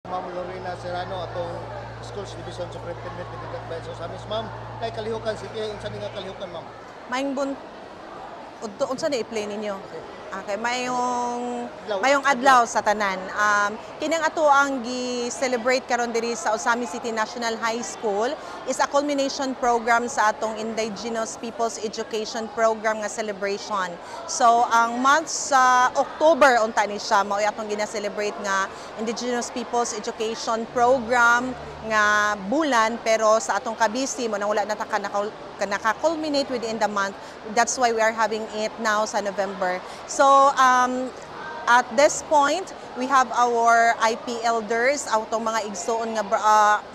Ma'am Lorena Serrano atong Schools Division Superintendent ni Advice sa Amis. Ma'am, kay Kalihukan City, unsa ni nga Kalihukan, ma'am? Maing unsa ni i-play ninyo? Okay, mayong adlaw sa tanan. Kining ato ang gi-celebrate karon diri sa Osami City National High School is a culmination program sa atong Indigenous Peoples Education Program nga celebration. So ang month sa October unta ni siya mao atong gina-celebrate nga Indigenous Peoples Education Program nga bulan, pero sa atong kabisi mo nang wala na ta naka-culminate within the month. That's why we are having it now sa November. So at this point, we have our IP elders, atong mga igsoon nga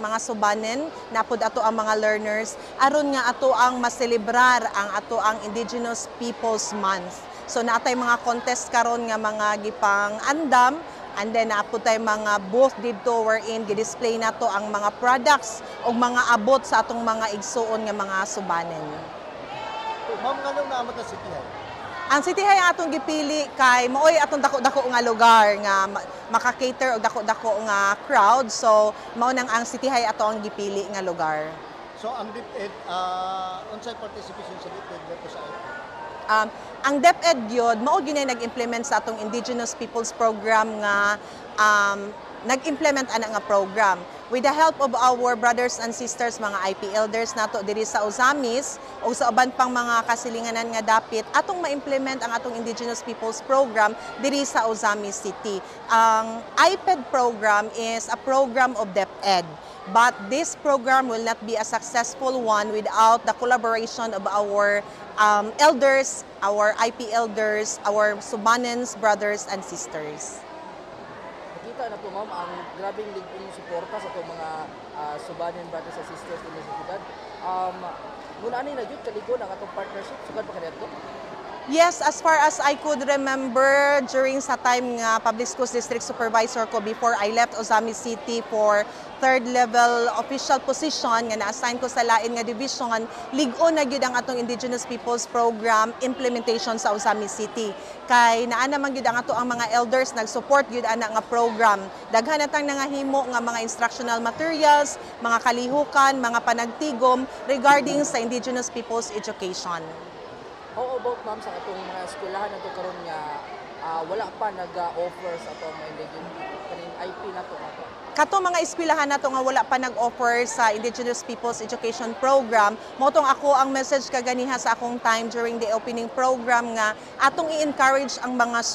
mga subanen, napud ato ang mga learners aron nga ato ang maselebrar ang ato ang Indigenous Peoples Month. So naatay mga contest karon nga mga gipang andam, and then naapod tayo mga booth dito wherein gi-display nato ang mga products o mga abot sa atong mga igsoon nga mga subanen. Ma'am, nganong naamot na City Hall? Ang City Hall atong gipili kay maoy atong dako-dako nga lugar nga maka-cater og dako-dako nga crowd. So mao nang ang City Hall ato ang gipili nga lugar. So ang DepEd, unsay participation sa DepEd dito sa IP? Ang DepEd yun, mao gyud nag-implement sa atong Indigenous Peoples Program nga nag-implement ana nga program. With the help of our brothers and sisters, mga IP elders nato diri sa Osamis o sa uban pang mga kasilinganan nga dapit, atong ma-implement ang atong Indigenous Peoples Program diri sa Osamis City. Ang IPED program is a program of DepEd. But this program will not be a successful one without the collaboration of our elders, our IP elders, our Subanens, brothers and sisters. Nakita na po, ma'am, ang grabing ligong suporta sa itong mga Subanen, brothers and sisters din sa syudad. Muna ani na yun, kaligon ang atong partnership, sugad pa kanito? Yes, as far as I could remember during sa time nga Public Schools District Supervisor ko before I left Osami City for third level official position nga na-assign ko sa lain nga division, lig-on na gyud ang atong Indigenous Peoples Program implementation sa Osami City. Kay naa naman gyud ang ato ang mga elders nag-support gyud ana nga program. Daghan natang nangahimo nga mga instructional materials, mga kalihukan, mga panagtigom regarding sa Indigenous Peoples education. How about, ma'am, sa atong mga eskwelahan na ito karon nga wala pa nag-offer sa atong mga Indigenous kaning IP na ito? Kato mga eskwelahan nato nga wala pa nag-offer sa Indigenous Peoples Education Program, motong ako ang message kaganiha sa akong time during the opening program nga atong i-encourage ang mga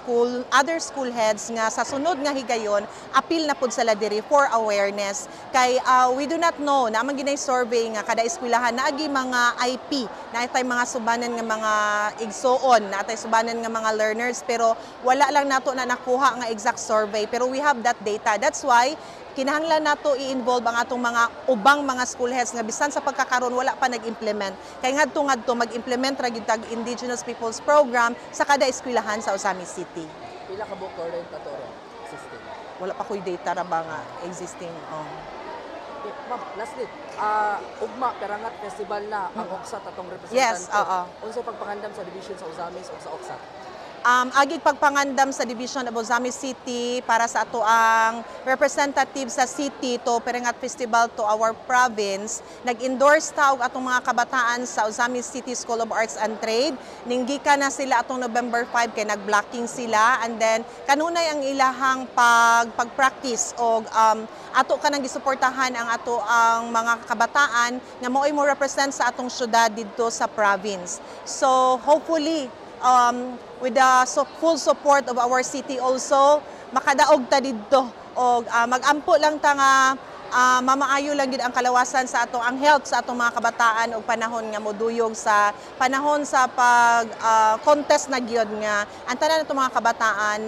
other school heads nga sa sunod nga higayon, apil na pud sila diri for awareness. Kay we do not know, na man ginay survey nga kada eskwelahan naagi mga IP, naatay mga subanan nga mga igsoon, naatay subanan nga mga learners, pero wala lang nato na nakuha nga exact survey, pero we have that data. That's why kinahanglan nato i-involve ang atong mga ubang mga school heads nga bisan sa pagkakaroon wala pa nag-implement. Kay ngadto mag-implement ra gyud tag Indigenous Peoples Program sa kada eskwelahan sa Osami City. Pila ka bo current ato system? Wala pa koy data ra ba nga existing. Okay, ma'am, lastly, ugma Perangat Festival na ang OCSAT atong representante. Yes, oo. Unsay pagpangandam sa division sa Osamis o sa OCSAT? Agig pagpangandam sa Division of Osami City para sa ato ang representative sa city to Perangat Festival to our province. Nag-endorse ta og atong mga kabataan sa Osami City School of Arts and Trade. Ninggika na sila atong November 5 kay nag-blocking sila, and then kanunay ang ilahang pag-practice og ato kanang gisuportahan ang ato ang mga kabataan nga mo'y mo represent sa atong syudad didto sa province. So hopefully with the full support of our city also, makadaog ta didto og magampo lang ta nga mamaayo lang gid ang kalawasan sa ato ang health sa atong mga kabataan og panahon nga moduyog sa panahon sa pag contest na gyud nga ang tanan natong mga kabataan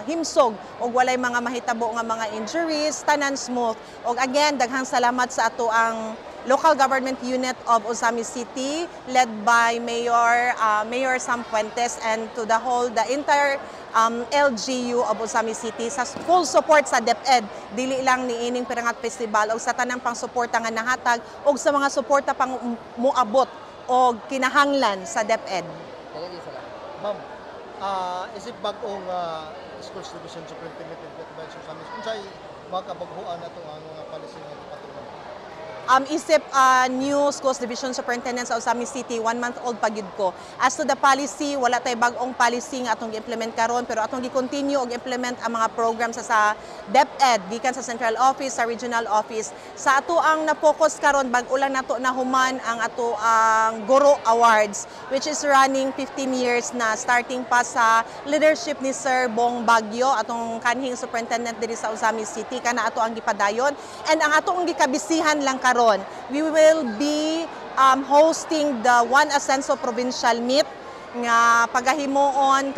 himsog og walay mga mahitabo nga mga injuries, tanan smooth. Og again, daghang salamat sa ato ang local government unit of Osami City led by Mayor Sam Fuentes, and to the entire LGU of Osami City sa full support sa DepEd, dili lang ni ining Perangat Festival og sa tanang pangsuporta nga nahatag og sa mga suporta pang muabot og kinahanglan sa DepEd. Ma'am, isip bag-ong Schools Division Superintendent of Advice sa Amis, unsay makabaghuan na itong mga policy nga ipatulong. Isip new schools division superintendent sa Osami City, 1 month old pagyud ko. As to the policy, wala tay bag-ong policy nga atong gi-implement karon, pero atong gi-continue og implement ang mga programs sa DepEd gikan sa central office, sa regional office. Sa ato ang na-focus karon bag ulang nato na human ang ato ang Guro Awards, which is running 15 years na, starting pa sa leadership ni Sir Bong Bagyo, atong kanhing superintendent diri sa Osami City, kana ato ang gipadayon. And ang ato ang gikabisihan lang karon, we will be hosting the One Ascenso Provincial Meet nga pagahimuon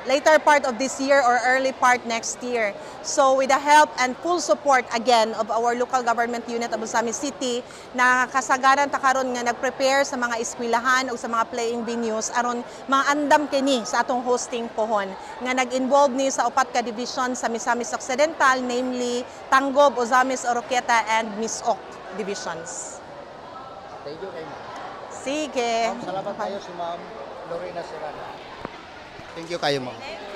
later part of this year or early part next year. So with the help and full support again of our local government unit of Osami City, nakasagaran ta karon nga nagprepare sa mga eskwelahan o sa mga playing venues aron maandam kini sa atong hosting pohon nga nag-involve ni sa upat ka division sa Misamis Occidental, namely Tanggob, Ozamis, Oroquieta and Misok divisions. Thank you kay ma'am. Sige. Ma'am, salamat kayo si Ma'am Lorena Serrano. Thank you kayo, ma'am.